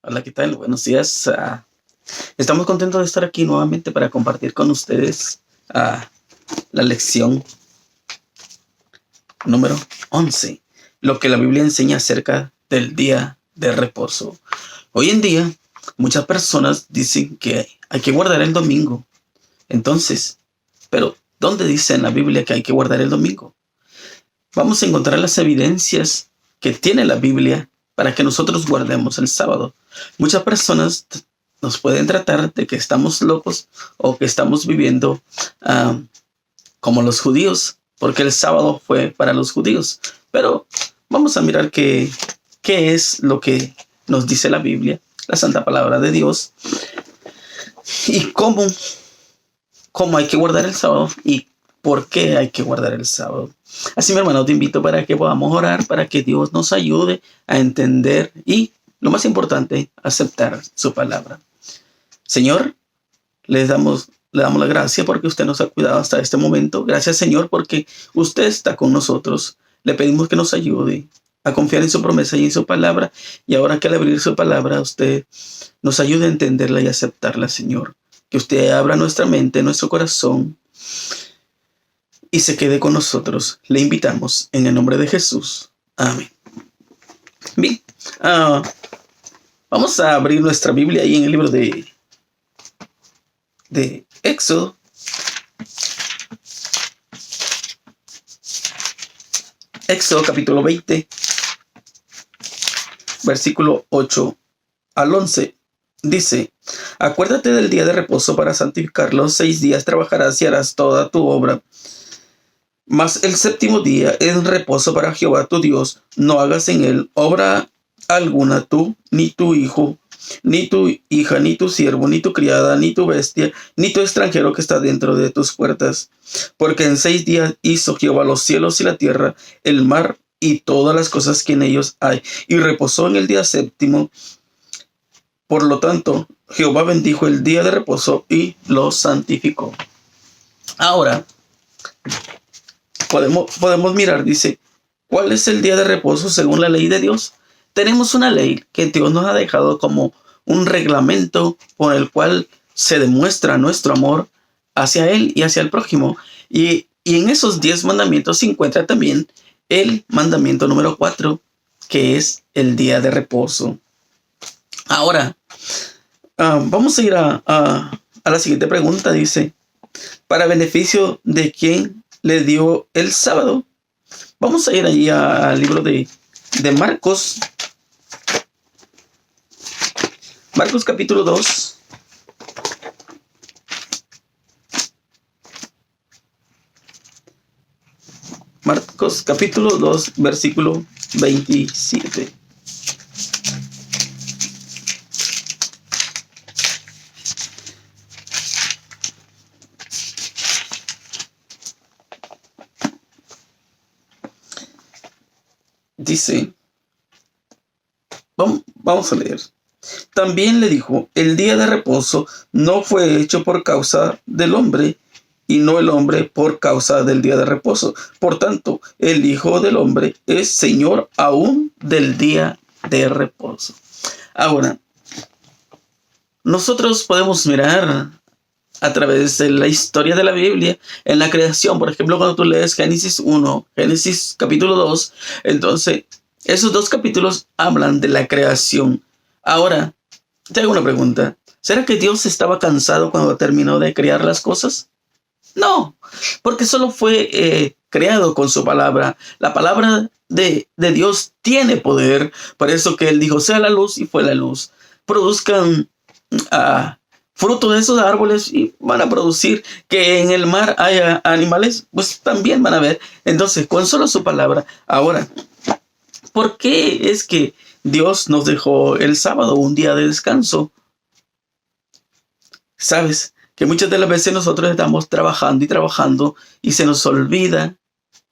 Hola, ¿qué tal? Buenos días. Estamos contentos de estar aquí nuevamente para compartir con ustedes la lección número 11, lo que la Biblia enseña acerca del día de reposo. Hoy en día, muchas personas dicen que hay que guardar el domingo. Entonces, pero ¿dónde dice en la Biblia que hay que guardar el domingo? Vamos a encontrar las evidencias que tiene la Biblia para que nosotros guardemos el sábado. Muchas personas nos pueden tratar de que estamos locos o que estamos viviendo uh, como los judíos, porque el sábado fue para los judíos. Pero vamos a mirar qué es lo que nos dice la Biblia, la santa palabra de Dios, y cómo hay que guardar el sábado y por qué hay que guardar el sábado. Así, mi hermano, te invito para que podamos orar, para que Dios nos ayude a entender y, lo más importante, aceptar su palabra. Señor, le damos la gracia porque usted nos ha cuidado hasta este momento. Gracias, Señor, porque usted está con nosotros. Le pedimos que nos ayude a confiar en su promesa y en su palabra. Y ahora que al abrir su palabra, usted nos ayude a entenderla y aceptarla, Señor. Que usted abra nuestra mente, nuestro corazón y se quede con nosotros. Le invitamos en el nombre de Jesús. Amén. Bien, vamos a abrir nuestra Biblia ahí en el libro de Éxodo. Éxodo capítulo 20, versículo 8 al 11. Dice: acuérdate del día de reposo para santificarlo. 6 días trabajarás y harás toda tu obra. Mas el séptimo día es reposo para Jehová tu Dios. No hagas en él obra alguna tú, ni tu hijo, ni tu hija, ni tu siervo, ni tu criada, ni tu bestia, ni tu extranjero que está dentro de tus puertas. Porque en 6 días hizo Jehová los cielos y la tierra, el mar y todas las cosas que en ellos hay, y reposó en el día séptimo. Por lo tanto, Jehová bendijo el día de reposo y lo santificó. Ahora, podemos mirar, dice, ¿cuál es el día de reposo según la ley de Dios? Tenemos una ley que Dios nos ha dejado como un reglamento por el cual se demuestra nuestro amor hacia Él y hacia el prójimo. Y en esos 10 mandamientos se encuentra también el mandamiento número 4, que es el día de reposo. Ahora, vamos a ir a la siguiente pregunta. Dice, ¿para beneficio de quién le dio el sábado? Vamos a ir allí al libro de Marcos. Marcos capítulo 2. Marcos capítulo 2, versículo 27. Dice, vamos a leer. También le dijo, el día de reposo no fue hecho por causa del hombre, y no el hombre por causa del día de reposo. Por tanto, el Hijo del Hombre es Señor aún del día de reposo. Ahora, nosotros podemos mirar a través de la historia de la Biblia en la creación. Por ejemplo, cuando tú lees Génesis 1, Génesis capítulo 2, entonces esos 2 capítulos hablan de la creación. Ahora, te hago una pregunta. ¿Será que Dios estaba cansado cuando terminó de crear las cosas? No, porque solo fue creado con su palabra. La palabra de Dios tiene poder. Por eso que Él dijo, sea la luz, y fue la luz. Produzcan fruto de esos árboles y van a producir. Que en el mar haya animales, pues también van a ver. Entonces, con solo su palabra. Ahora, ¿por qué es que Dios nos dejó el sábado, un día de descanso? ¿Sabes? Que muchas de las veces nosotros estamos trabajando y trabajando y se nos olvida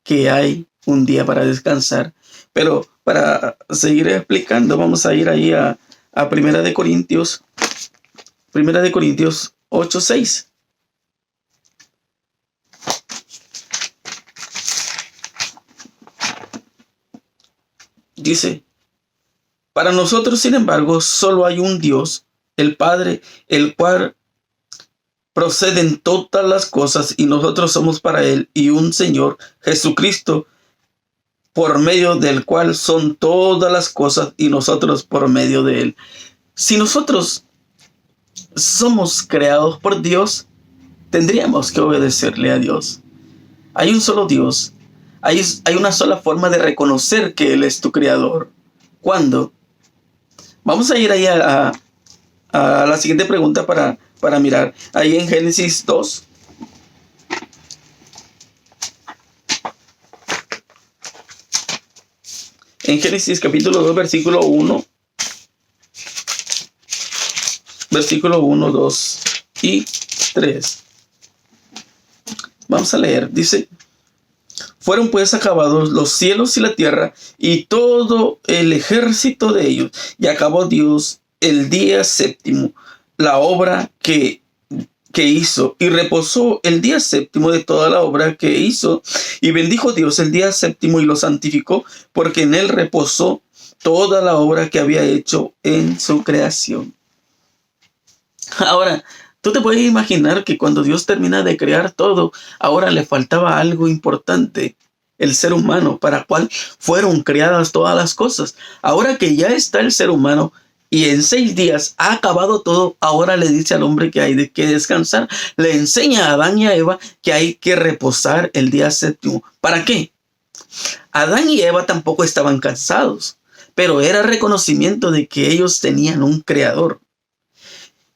que hay un día para descansar. Pero para seguir explicando, vamos a ir ahí a Primera de Corintios 8:6. Dice, Para nosotros, sin embargo, solo hay un Dios, el Padre, el cual proceden todas las cosas y nosotros somos para Él, y un Señor, Jesucristo, por medio del cual son todas las cosas y nosotros por medio de Él. Si nosotros somos creados por Dios, tendríamos que obedecerle a Dios. Hay un solo Dios. Hay una sola forma de reconocer que Él es tu creador. ¿Cuándo? Vamos a ir ahí a la siguiente pregunta para mirar. Ahí en Génesis 2. En Génesis capítulo 2, versículo 1. Versículo 1, 2 y 3. Vamos a leer. Dice: fueron pues acabados los cielos y la tierra y todo el ejército de ellos. Y acabó Dios el día séptimo, la obra que hizo, y reposó el día séptimo de toda la obra que hizo. Y bendijo Dios el día séptimo y lo santificó, porque en él reposó toda la obra que había hecho en su creación. Ahora, tú te puedes imaginar que cuando Dios termina de crear todo, ahora le faltaba algo importante: el ser humano, para el cual fueron creadas todas las cosas. Ahora que ya está el ser humano y en 6 días ha acabado todo, ahora le dice al hombre que hay que descansar. Le enseña a Adán y a Eva que hay que reposar el día séptimo. ¿Para qué? Adán y Eva tampoco estaban cansados, pero era reconocimiento de que ellos tenían un creador.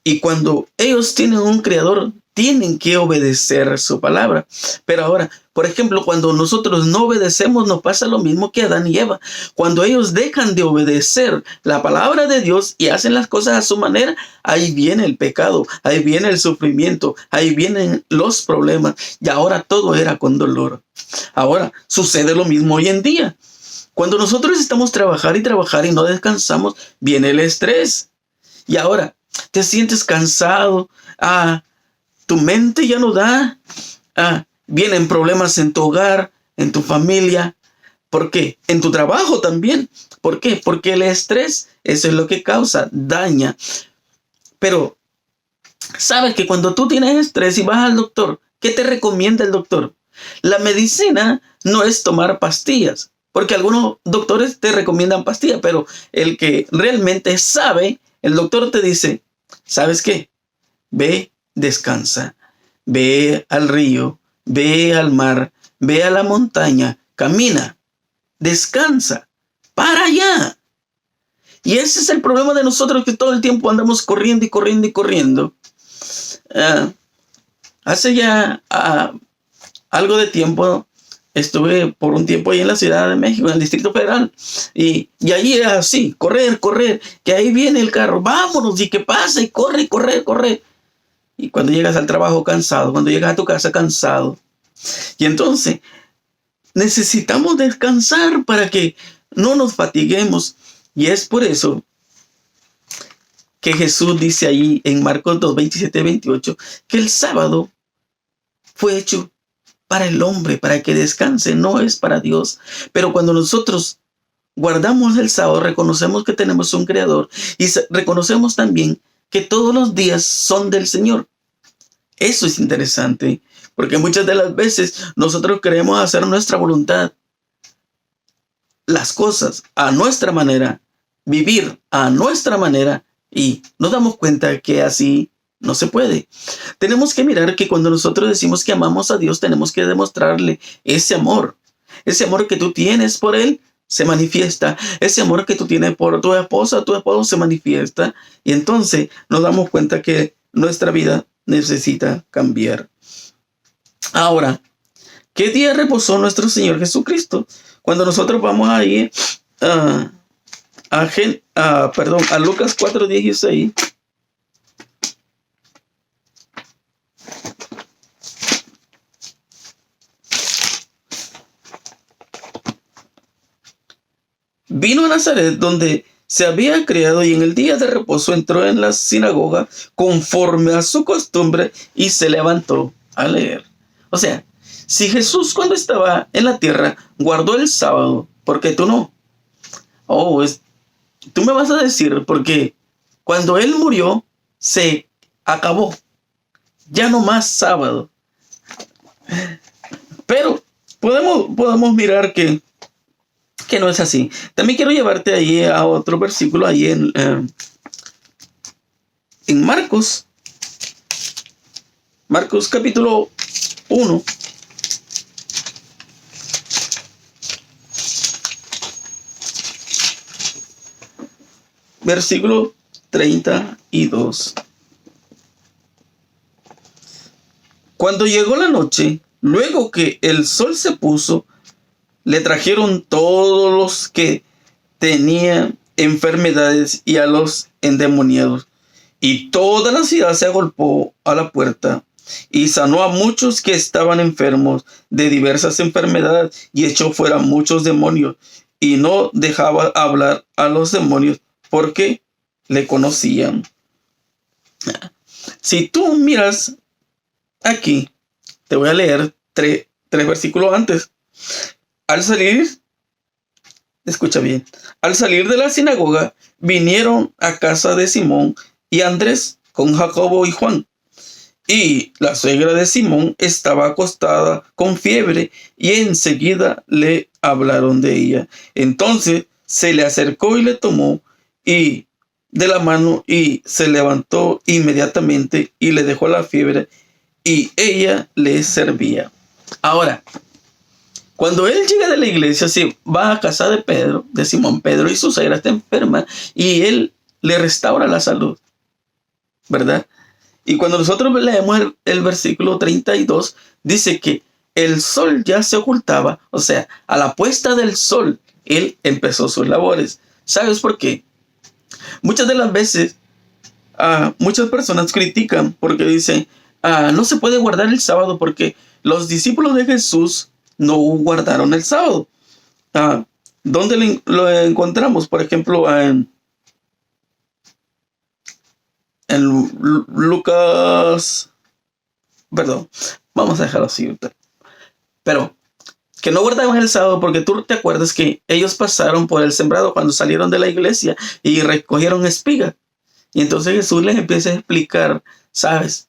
Y cuando ellos tienen un creador, tienen que obedecer su palabra. Pero ahora, por ejemplo, cuando nosotros no obedecemos, nos pasa lo mismo que Adán y Eva. Cuando ellos dejan de obedecer la palabra de Dios y hacen las cosas a su manera, ahí viene el pecado, ahí viene el sufrimiento, ahí vienen los problemas. Y ahora todo era con dolor. Ahora sucede lo mismo hoy en día. Cuando nosotros estamos trabajar y no descansamos, viene el estrés. Y ahora te sientes cansado, tu mente ya no da, vienen problemas en tu hogar, en tu familia. ¿Por qué? En tu trabajo también. ¿Por qué? Porque el estrés, eso es lo que causa, daña. Pero, ¿sabes que cuando tú tienes estrés y vas al doctor, qué te recomienda el doctor? La medicina no es tomar pastillas, porque algunos doctores te recomiendan pastillas, pero el que realmente sabe, el doctor te dice: ¿sabes qué? Ve, descansa, ve al río, ve al mar, ve a la montaña, camina, descansa, para allá. Y ese es el problema de nosotros, que todo el tiempo andamos corriendo y corriendo y corriendo. Hace ya algo de tiempo estuve por un tiempo ahí en la Ciudad de México, en el Distrito Federal, y allí es así: correr, que ahí viene el carro, vámonos, y que pasa, y corre. Y cuando llegas al trabajo cansado, cuando llegas a tu casa cansado. Y entonces necesitamos descansar para que no nos fatiguemos. Y es por eso que Jesús dice ahí en Marcos 2, 27, 28, que el sábado fue hecho para el hombre, para que descanse, no es para Dios. Pero cuando nosotros guardamos el sábado, reconocemos que tenemos un creador y reconocemos también que todos los días son del Señor. Eso es interesante, porque muchas de las veces nosotros queremos hacer nuestra voluntad, las cosas a nuestra manera, vivir a nuestra manera, y nos damos cuenta que así no se puede. Tenemos que mirar que cuando nosotros decimos que amamos a Dios, tenemos que demostrarle ese amor. Ese amor que tú tienes por Él se manifiesta. Ese amor que tú tienes por tu esposa, tu esposo, se manifiesta. Y entonces nos damos cuenta que nuestra vida necesita cambiar. Ahora, ¿qué día reposó nuestro Señor Jesucristo? Cuando nosotros vamos ahí a Lucas 4:16. Vino a Nazaret, donde se había criado, y en el día de reposo entró en la sinagoga conforme a su costumbre y se levantó a leer. O sea, si Jesús cuando estaba en la tierra guardó el sábado, ¿por qué tú no? tú me vas a decir, porque cuando él murió, se acabó. Ya no más sábado. Pero podemos mirar que no es así. También quiero llevarte ahí a otro versículo, ahí en Marcos. Marcos capítulo 1. Versículo 32. Cuando llegó la noche, luego que el sol se puso, le trajeron todos los que tenían enfermedades y a los endemoniados. Y toda la ciudad se agolpó a la puerta y sanó a muchos que estaban enfermos de diversas enfermedades y echó fuera muchos demonios y no dejaba hablar a los demonios porque le conocían. Si tú miras aquí, te voy a leer tres versículos antes. Al salir, escucha bien, al salir de la sinagoga, vinieron a casa de Simón y Andrés con Jacobo y Juan. Y la suegra de Simón estaba acostada con fiebre y enseguida le hablaron de ella. Entonces se le acercó y le tomó y de la mano y se levantó inmediatamente y le dejó la fiebre y ella le servía. Ahora, cuando él llega de la iglesia, se va a casa de Pedro, de Simón Pedro, y su suegra está enferma y él le restaura la salud, ¿verdad? Y cuando nosotros leemos el versículo 32, dice que el sol ya se ocultaba, o sea, a la puesta del sol, él empezó sus labores. ¿Sabes por qué? Muchas de las veces, muchas personas critican porque dicen, no se puede guardar el sábado porque los discípulos de Jesús no guardaron el sábado. ¿Dónde lo encontramos? Por ejemplo, en Lucas, perdón, vamos a dejarlo así. Pero que no guardaban el sábado porque tú te acuerdas que ellos pasaron por el sembrado cuando salieron de la iglesia y recogieron espigas. Y entonces Jesús les empieza a explicar, ¿sabes?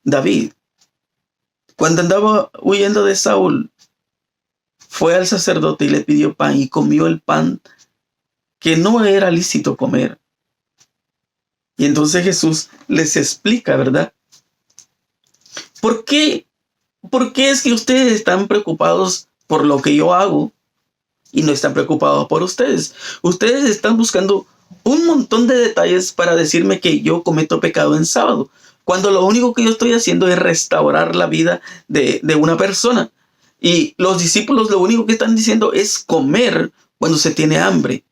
David, cuando andaba huyendo de Saúl, fue al sacerdote y le pidió pan y comió el pan que no era lícito comer. Y entonces Jesús les explica, ¿verdad? ¿Por qué es que ustedes están preocupados por lo que yo hago y no están preocupados por ustedes? Ustedes están buscando un montón de detalles para decirme que yo cometo pecado en sábado, cuando lo único que yo estoy haciendo es restaurar la vida de una persona. Y los discípulos lo único que están diciendo es comer cuando se tiene hambre.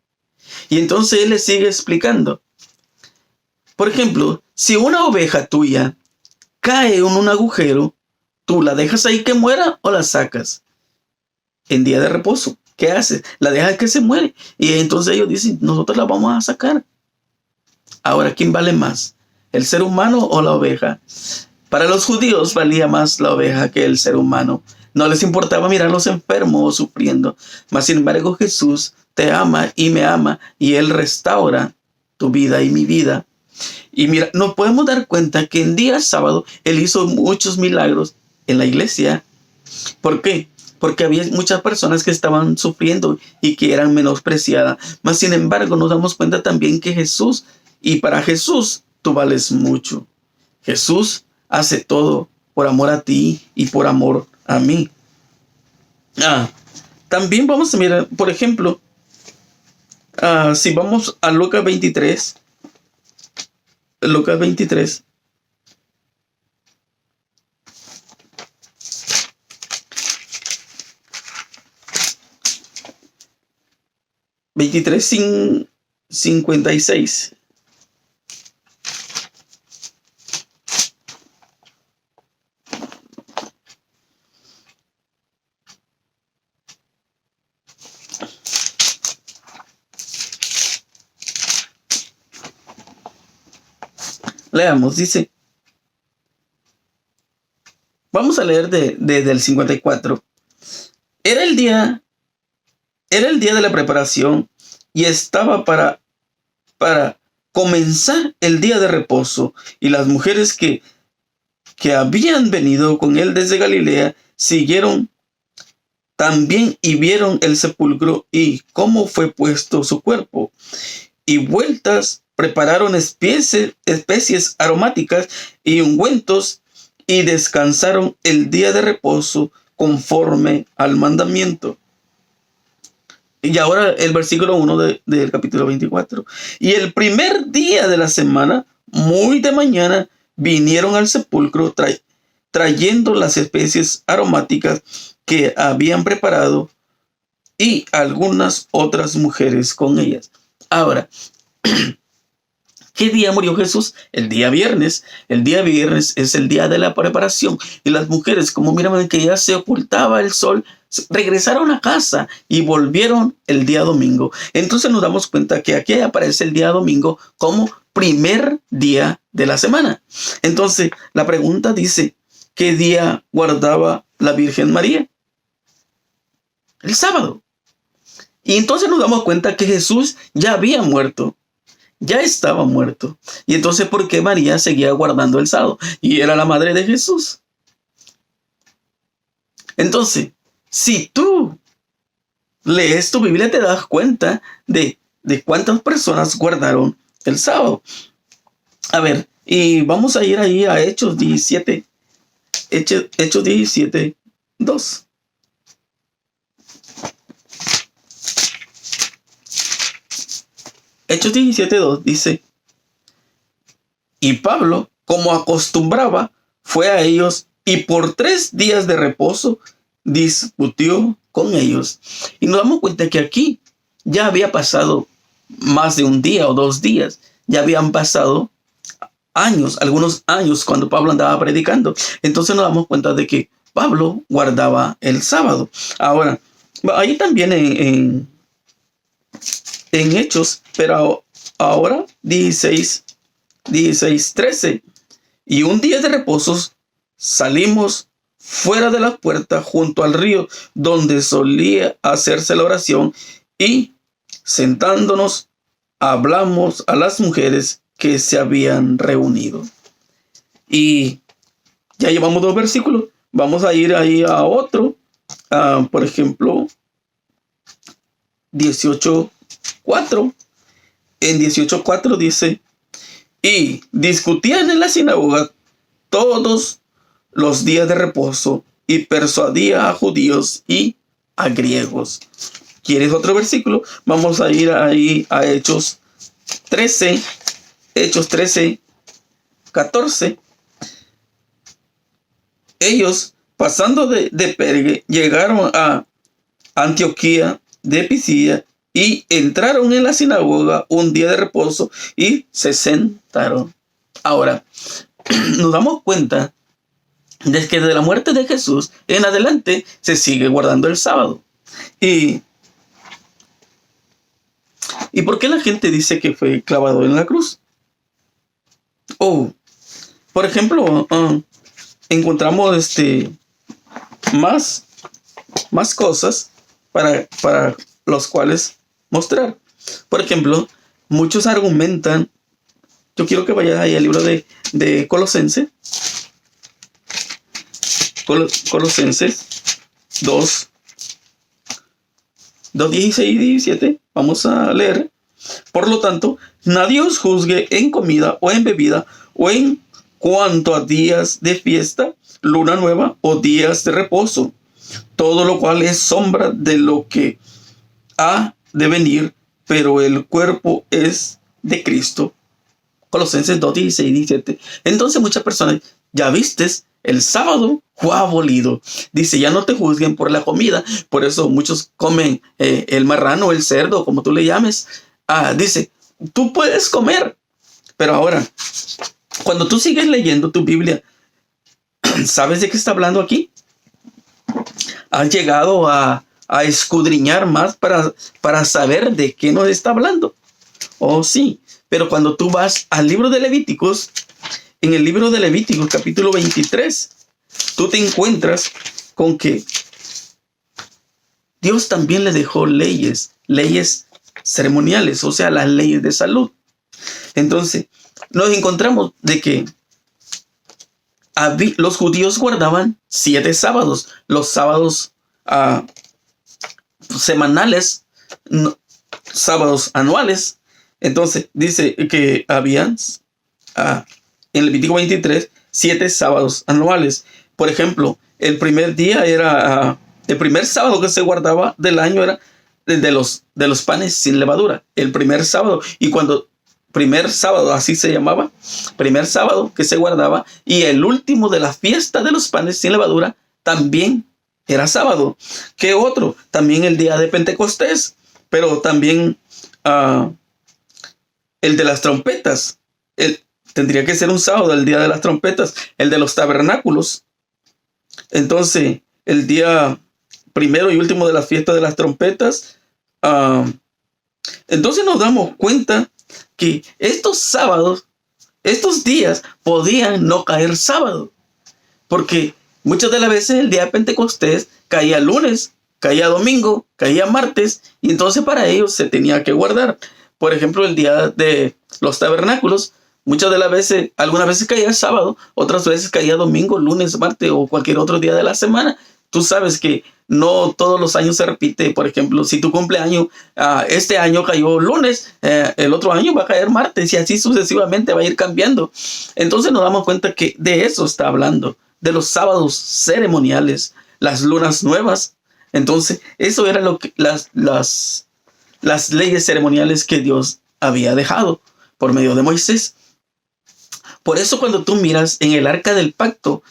Y entonces él les sigue explicando. Por ejemplo, si una oveja tuya cae en un agujero, ¿tú la dejas ahí que muera o la sacas? En día de reposo, ¿qué haces? La dejas que se muere. Y entonces ellos dicen, nosotros la vamos a sacar. Ahora, ¿quién vale más? ¿El ser humano o la oveja? Para los judíos valía más la oveja que el ser humano. No les importaba mirar a los enfermos o sufriendo. Mas sin embargo Jesús te ama y me ama y Él restaura tu vida y mi vida. Y mira, nos podemos dar cuenta que en día sábado Él hizo muchos milagros en la iglesia. ¿Por qué? Porque había muchas personas que estaban sufriendo y que eran menospreciadas. Mas sin embargo nos damos cuenta también que Jesús, y para Jesús tú vales mucho. Jesús hace todo por amor a ti y por amor a mí. También vamos a mirar, por ejemplo, si vamos a Lucas 23. Lucas 23. Sin 56. Leamos, dice. Vamos a leer desde el 54. Era el día de la preparación y estaba para comenzar el día de reposo. Y las mujeres que habían venido con él desde Galilea siguieron también y vieron el sepulcro y cómo fue puesto su cuerpo. Y vueltas prepararon especies aromáticas y ungüentos y descansaron el día de reposo conforme al mandamiento. Y ahora el versículo 1 del capítulo 24. Y el primer día de la semana, muy de mañana, vinieron al sepulcro trayendo las especies aromáticas que habían preparado y algunas otras mujeres con ellas. Ahora, ¿qué día murió Jesús? El día viernes. El día viernes es el día de la preparación. Y las mujeres, como miraban que ya se ocultaba el sol, regresaron a casa y volvieron el día domingo. Entonces nos damos cuenta que aquí aparece el día domingo como primer día de la semana. Entonces la pregunta dice, ¿qué día guardaba la Virgen María? El sábado. Y entonces nos damos cuenta que Jesús ya había muerto. Ya estaba muerto. Y entonces, ¿por qué María seguía guardando el sábado? Y era la madre de Jesús. Entonces, si tú lees tu Biblia, te das cuenta de cuántas personas guardaron el sábado. A ver, y vamos a ir ahí a Hechos 17. Hechos 17, 2. Hechos 17:2 dice, y Pablo, como acostumbraba, fue a ellos y por 3 días de reposo discutió con ellos. Y nos damos cuenta que aquí ya había pasado más de un día o 2 días. Ya habían pasado años, algunos años cuando Pablo andaba predicando. Entonces nos damos cuenta de que Pablo guardaba el sábado. Ahora, ahí también en Hechos, pero ahora 13. Y un día de reposo salimos fuera de la puerta junto al río donde solía hacerse la oración y sentándonos hablamos a las mujeres que se habían reunido. Y ya llevamos 2 versículos. Vamos a ir ahí a otro. Por ejemplo, 18:4. En 18:4 dice, y discutían en la sinagoga todos los días de reposo y persuadía a judíos y a griegos. ¿Quieres otro versículo? Vamos a ir ahí a Hechos 13. Hechos 13:14. Ellos, pasando de Perge, llegaron a Antioquía de Pisidia y entraron en la sinagoga un día de reposo y se sentaron. Ahora, nos damos cuenta de que desde la muerte de Jesús en adelante se sigue guardando el sábado. ¿Y por qué la gente dice que fue clavado en la cruz? Por ejemplo, encontramos más cosas para los cuales mostrar. Por ejemplo, muchos argumentan, yo quiero que vayas ahí al libro de Colosenses. Colosenses 2:16 y 17. Vamos a leer. Por lo tanto, nadie os juzgue en comida o en bebida o en cuanto a días de fiesta, luna nueva o días de reposo, todo lo cual es sombra de lo que ha de venir, pero el cuerpo es de Cristo. Colosenses 2:16 y 17. Entonces muchas personas, ya vistes, el sábado fue abolido. Dice, ya no te juzguen por la comida. Por eso muchos comen el marrano, el cerdo, como tú le llames. Dice, tú puedes comer. Pero ahora, cuando tú sigues leyendo tu Biblia, ¿sabes de qué está hablando aquí? ¿Has llegado a escudriñar más para saber de qué nos está hablando? Oh, sí. Pero cuando tú vas al libro de Levíticos, en el libro de Levíticos, capítulo 23, tú te encuentras con que Dios también le dejó leyes ceremoniales, o sea, las leyes de salud. Entonces, nos encontramos de que los judíos guardaban 7 sábados, los sábados semanales, sábados anuales. Entonces, dice que habían en Levítico 23 7 sábados anuales. Por ejemplo, el primer día era el primer sábado que se guardaba del año era de los panes sin levadura, el primer sábado. Y cuando primer sábado, así se llamaba, primer sábado que se guardaba, y el último de la fiesta de los panes sin levadura también era sábado. ¿Qué otro? También el día de Pentecostés, pero también el de las trompetas. Tendría que ser un sábado, el día de las trompetas, el de los tabernáculos. Entonces, el día primero y último de la fiesta de las trompetas. Entonces nos damos cuenta que estos sábados, estos días, podían no caer sábado. Porque muchas de las veces el día de Pentecostés caía lunes, caía domingo, caía martes, y entonces para ellos se tenía que guardar. Por ejemplo, el día de los tabernáculos, muchas de las veces, algunas veces caía sábado, otras veces caía domingo, lunes, martes o cualquier otro día de la semana. Tú sabes que no todos los años se repite. Por ejemplo, si tu cumpleaños este año cayó lunes, el otro año va a caer martes y así sucesivamente va a ir cambiando. Entonces nos damos cuenta que de eso está hablando, de los sábados ceremoniales, las lunas nuevas. Entonces eso era lo que las leyes ceremoniales que Dios había dejado por medio de Moisés. Por eso cuando tú miras en el arca del pacto,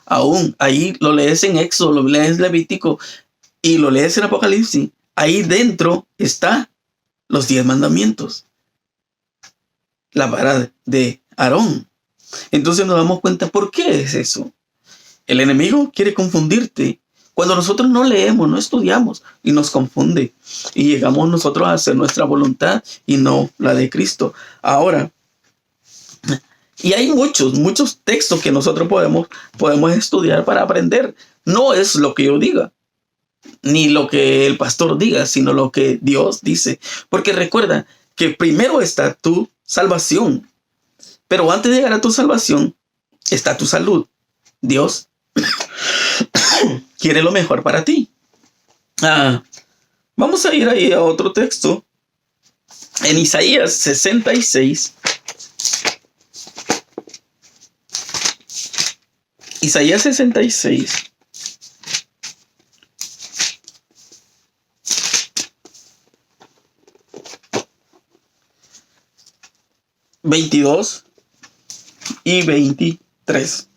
aún ahí lo lees en Éxodo, lo lees en Levítico y lo lees en Apocalipsis, ahí dentro está los 10 mandamientos, la vara de Aarón. Entonces nos damos cuenta por qué es eso. El enemigo quiere confundirte. Cuando nosotros no leemos, no estudiamos y nos confunde y llegamos nosotros a hacer nuestra voluntad y no la de Cristo. Ahora, y hay muchos textos que nosotros podemos estudiar para aprender. No es lo que yo diga, ni lo que el pastor diga, sino lo que Dios dice. Porque recuerda que primero está tu salvación. Pero antes de llegar a tu salvación, está tu salud. Dios quiere lo mejor para ti. Vamos a ir ahí a otro texto. En Isaías 66. Isaías 66. $22 y 23.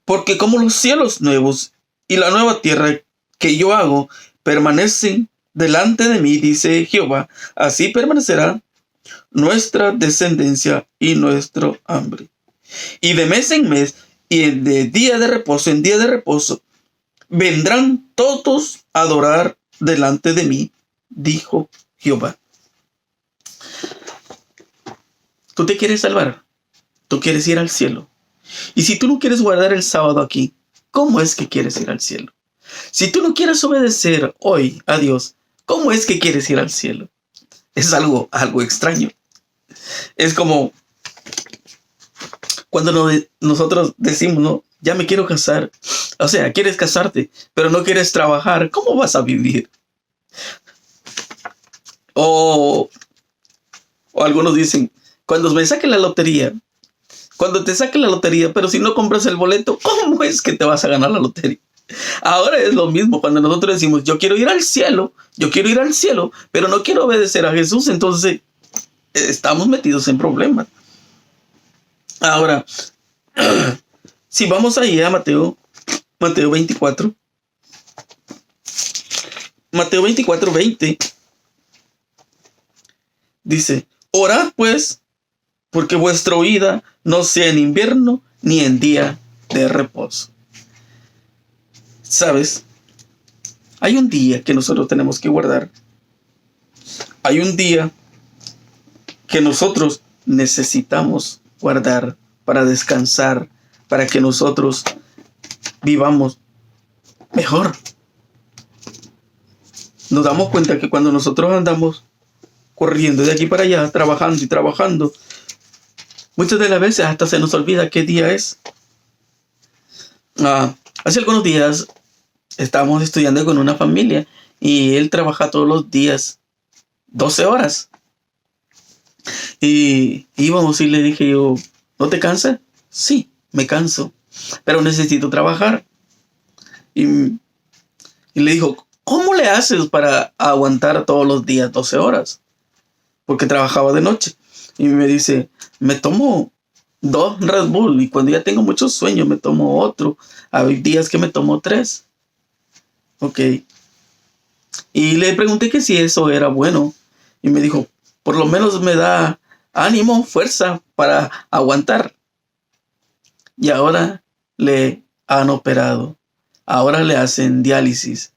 Porque como los cielos nuevos y la nueva tierra que yo hago permanecen delante de mí, dice Jehová, así permanecerá nuestra descendencia y nuestro hambre. Y de mes en mes, y de día de reposo en día de reposo, vendrán todos a adorar delante de mí, dijo Jehová. Tú te quieres salvar, tú quieres ir al cielo. Y si tú no quieres guardar el sábado aquí, ¿cómo es que quieres ir al cielo? Si tú no quieres obedecer hoy a Dios, ¿cómo es que quieres ir al cielo? Es algo extraño. Es como cuando nosotros decimos, no, ya me quiero casar. O sea, quieres casarte, pero no quieres trabajar. ¿Cómo vas a vivir? O algunos dicen, cuando me saque la lotería, cuando te saque la lotería, pero si no compras el boleto, ¿cómo es que te vas a ganar la lotería? Ahora es lo mismo cuando nosotros decimos, yo quiero ir al cielo, pero no quiero obedecer a Jesús, entonces estamos metidos en problemas. Ahora, si vamos ahí a Mateo 24. Mateo 24, 20. Dice, orad pues, porque vuestra huida no sea en invierno ni en día de reposo. ¿Sabes? Hay un día que nosotros tenemos que guardar. Hay un día que nosotros necesitamos guardar para descansar, para que nosotros vivamos mejor. nos damos cuenta que cuando nosotros andamos corriendo de aquí para allá, trabajando y trabajando, muchas de las veces hasta se nos olvida qué día es. Hace algunos días estábamos estudiando con una familia y él trabaja todos los días 12 horas. Y íbamos y le dije yo, ¿no te cansas? Sí, me canso, pero necesito trabajar. Y le dijo, ¿cómo le haces para aguantar todos los días 12 horas? Porque trabajaba de noche. Y me dice, me tomo 2 Red Bull y cuando ya tengo mucho sueño me tomo otro. Hay días que me tomo 3. Ok. Y le pregunté que si eso era bueno. Y me dijo, por lo menos me da ánimo, fuerza para aguantar. Y ahora le han operado. Ahora le hacen diálisis.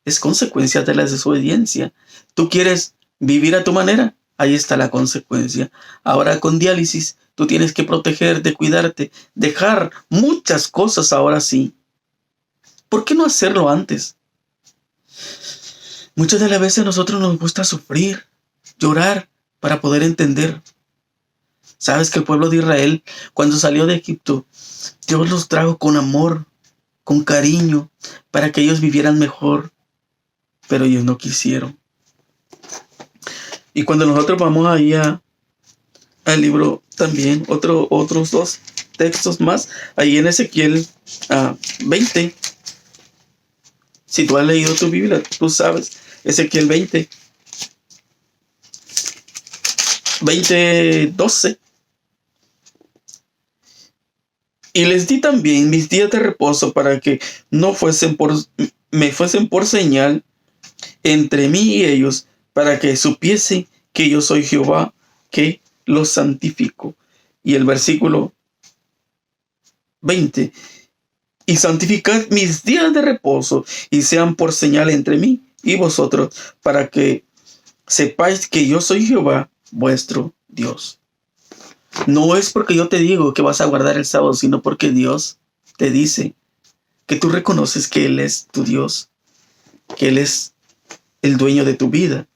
Es consecuencia de la desobediencia. ¿Tú quieres vivir a tu manera? Ahí está la consecuencia. Ahora con diálisis, tú tienes que protegerte, cuidarte, dejar muchas cosas ahora sí. ¿Por qué no hacerlo antes? Muchas de las veces a nosotros nos gusta sufrir, llorar para poder entender. Sabes que el pueblo de Israel, cuando salió de Egipto, Dios los trajo con amor, con cariño, para que ellos vivieran mejor. Pero ellos no quisieron. Y cuando nosotros vamos ahí al libro también, otros 2 textos más, ahí en Ezequiel 20. Si tú has leído tu Biblia, tú sabes, Ezequiel 20:12. Y les di también mis días de reposo para que no me fuesen por señal entre mí y ellos, para que supiesen que yo soy Jehová, que los santifico. Y el versículo 20. Y santificad mis días de reposo, y sean por señal entre mí y vosotros, para que sepáis que yo soy Jehová, vuestro Dios. No es porque yo te digo que vas a guardar el sábado, sino porque Dios te dice que tú reconoces que Él es tu Dios, que Él es el dueño de tu vida.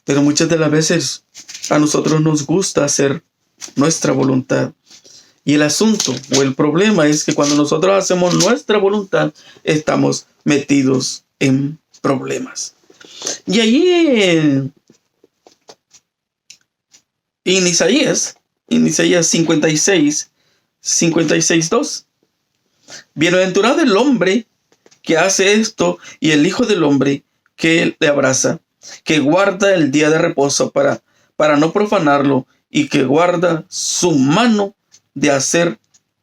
Pero muchas de las veces a nosotros nos gusta hacer nuestra voluntad. Y el asunto o el problema es que cuando nosotros hacemos nuestra voluntad, estamos metidos en problemas. Y allí en Isaías 56:2, bienaventurado el hombre que hace esto y el hijo del hombre que le abraza, que guarda el día de reposo para no profanarlo y que guarda su mano de hacer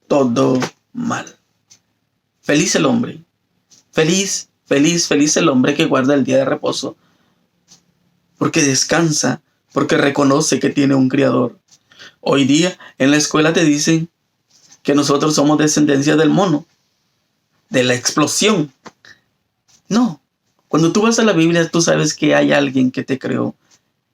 todo mal. Feliz el hombre. Feliz el hombre que guarda el día de reposo, porque descansa, porque reconoce que tiene un Creador. Hoy día en la escuela te dicen que nosotros somos descendencia del mono, de la explosión. No, cuando tú vas a la Biblia tú sabes que hay alguien que te creó,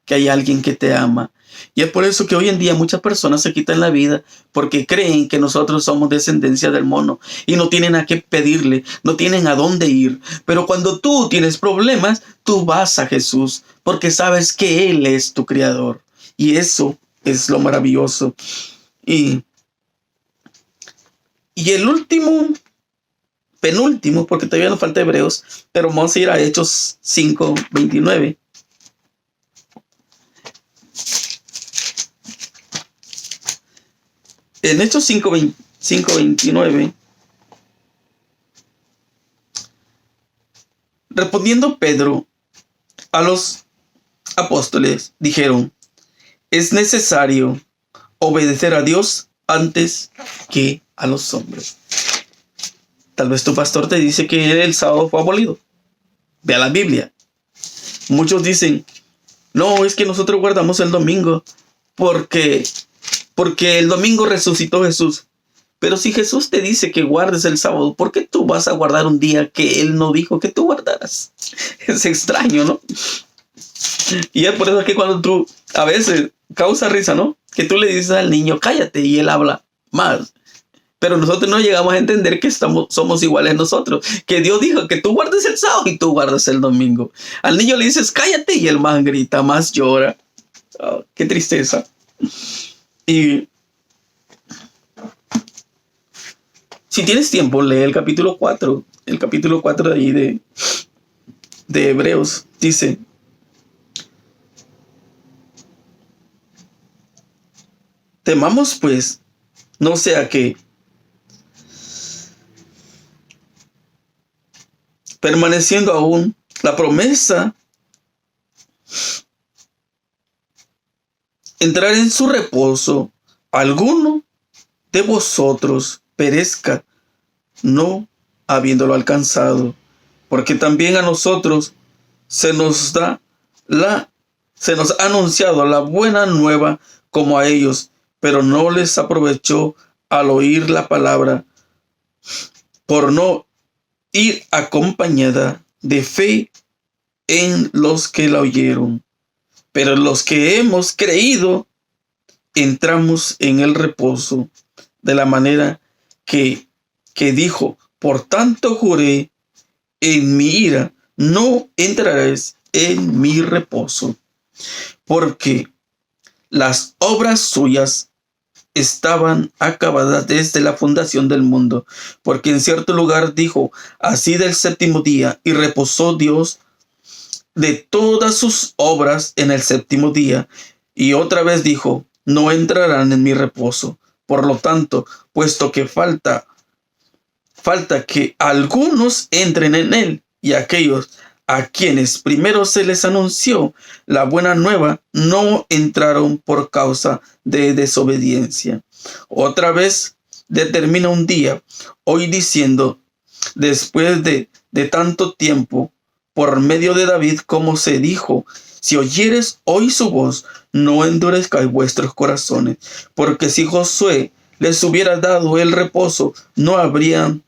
que hay alguien que te ama. Y es por eso que hoy en día muchas personas se quitan la vida porque creen que nosotros somos descendencia del mono y no tienen a qué pedirle, no tienen a dónde ir. Pero cuando tú tienes problemas, tú vas a Jesús porque sabes que Él es tu Creador. Y eso es lo maravilloso. Y el penúltimo, porque todavía nos falta Hebreos, pero vamos a ir a Hechos 5:29. En Hechos 5:29, respondiendo Pedro a los apóstoles, dijeron, es necesario obedecer a Dios antes que a los hombres. Tal vez tu pastor te dice que el sábado fue abolido. Ve a la Biblia. Muchos dicen, no, es que nosotros guardamos el domingo porque el domingo resucitó Jesús. Pero si Jesús te dice que guardes el sábado, ¿por qué tú vas a guardar un día que Él no dijo que tú guardaras? Es extraño, ¿no? Y es por eso que cuando tú, a veces, causa risa, ¿no? Que tú le dices al niño, cállate, y él habla más. Pero nosotros no llegamos a entender que somos iguales nosotros. Que Dios dijo que tú guardes el sábado y tú guardas el domingo. Al niño le dices, cállate, y el más grita, más llora. Oh, qué tristeza. Y si tienes tiempo, lee el capítulo 4. El capítulo 4 de ahí de Hebreos. Dice: temamos pues, no sea que, permaneciendo aún la promesa, entrar en su reposo, alguno de vosotros perezca, no habiéndolo alcanzado, porque también a nosotros se nos ha anunciado la buena nueva como a ellos, pero no les aprovechó al oír la palabra, por no ir acompañada de fe en los que la oyeron. Pero los que hemos creído, entramos en el reposo, de la manera que dijo: por tanto juré en mi ira, no entrarás en mi reposo, porque las obras suyas estaban acabadas desde la fundación del mundo, porque en cierto lugar dijo así del séptimo día, y reposó Dios de todas sus obras en el séptimo día. Y otra vez dijo: no entrarán en mi reposo. Por lo tanto, puesto que falta que algunos entren en él, y aquellos a quienes primero se les anunció la buena nueva no entraron por causa de desobediencia. Otra vez determina un día, hoy diciendo, después de tanto tiempo, por medio de David, como se dijo: si oyeres hoy su voz, no endurezcáis vuestros corazones, porque si Josué les hubiera dado el reposo, no habría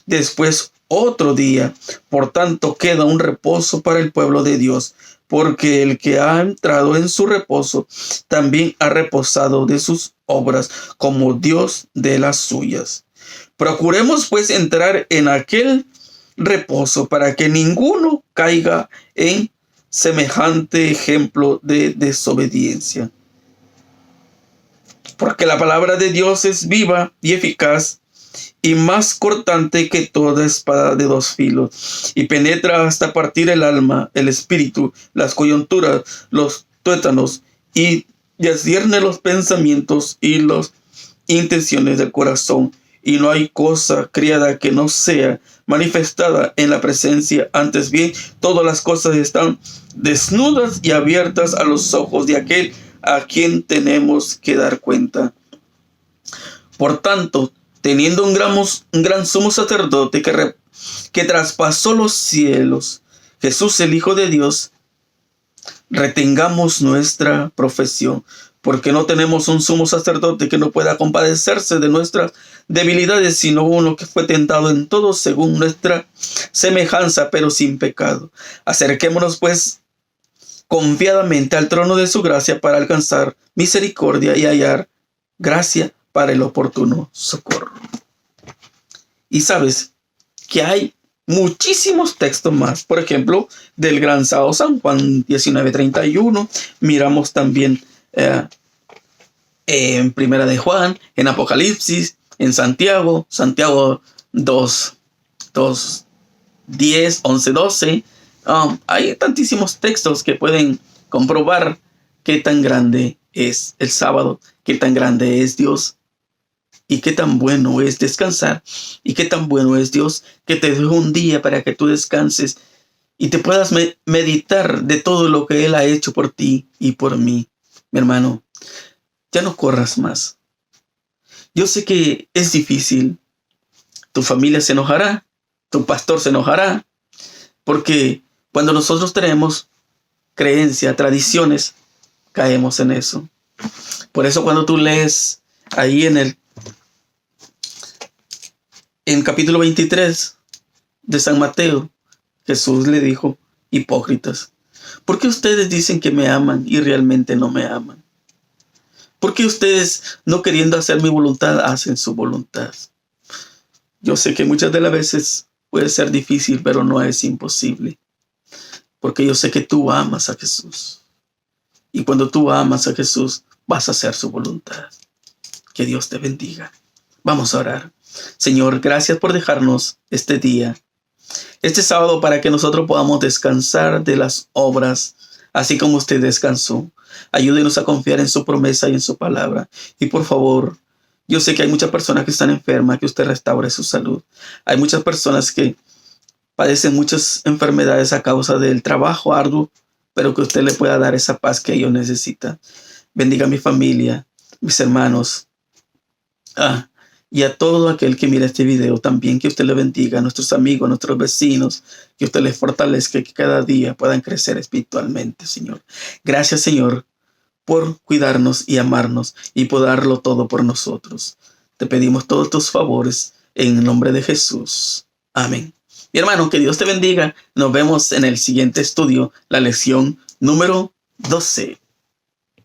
después otro día. Por tanto, queda un reposo para el pueblo de Dios, porque el que ha entrado en su reposo también ha reposado de sus obras, como Dios de las suyas. Procuremos pues entrar en aquel reposo, para que ninguno caiga en semejante ejemplo de desobediencia. Porque la palabra de Dios es viva y eficaz, y más cortante que toda espada de dos filos, y penetra hasta partir el alma, el espíritu, las coyunturas, los tuétanos, y discierne los pensamientos y las intenciones del corazón. Y no hay cosa criada que no sea manifestada en la presencia. Antes bien, todas las cosas están desnudas y abiertas a los ojos de aquel a quien tenemos que dar cuenta. Por tanto, teniendo un gran sumo sacerdote que traspasó los cielos, Jesús el Hijo de Dios, retengamos nuestra profesión, porque no tenemos un sumo sacerdote que no pueda compadecerse de nuestras debilidades, sino uno que fue tentado en todo según nuestra semejanza, pero sin pecado. Acerquémonos pues confiadamente al trono de su gracia, para alcanzar misericordia y hallar gracia para el oportuno socorro. Y sabes que hay muchísimos textos más. Por ejemplo, del gran sábado, San Juan 19:31. Miramos también en Primera de Juan, en Apocalipsis, en Santiago 2:10, 11:12. Hay tantísimos textos que pueden comprobar qué tan grande es el sábado, qué tan grande es Dios, y qué tan bueno es descansar, y qué tan bueno es Dios que te dejó un día para que tú descanses y te puedas meditar de todo lo que Él ha hecho por ti y por mí. Mi hermano, ya no corras más. Yo sé que es difícil. Tu familia se enojará, tu pastor se enojará, porque cuando nosotros tenemos creencia, tradiciones, caemos en eso. Por eso cuando tú lees ahí en capítulo 23 de San Mateo, Jesús le dijo: hipócritas, ¿por qué ustedes dicen que me aman y realmente no me aman? ¿Por qué ustedes, no queriendo hacer mi voluntad, hacen su voluntad? Yo sé que muchas de las veces puede ser difícil, pero no es imposible. Porque yo sé que tú amas a Jesús. Y cuando tú amas a Jesús, vas a hacer su voluntad. Que Dios te bendiga. Vamos a orar. Señor, gracias por dejarnos este día, este sábado, para que nosotros podamos descansar de las obras, así como usted descansó. Ayúdenos a confiar en su promesa y en su palabra. Y por favor, yo sé que hay muchas personas que están enfermas, que usted restaure su salud. Hay muchas personas que padecen muchas enfermedades a causa del trabajo arduo, pero que usted le pueda dar esa paz que ellos necesitan. Bendiga a mi familia, mis hermanos, y a todo aquel que mira este video también, que usted le bendiga, a nuestros amigos, a nuestros vecinos, que usted les fortalezca, que cada día puedan crecer espiritualmente, Señor. Gracias, Señor, por cuidarnos y amarnos y por darlo todo por nosotros. Te pedimos todos tus favores en el nombre de Jesús. Amén. Mi hermano, que Dios te bendiga. Nos vemos en el siguiente estudio, la lección número 12.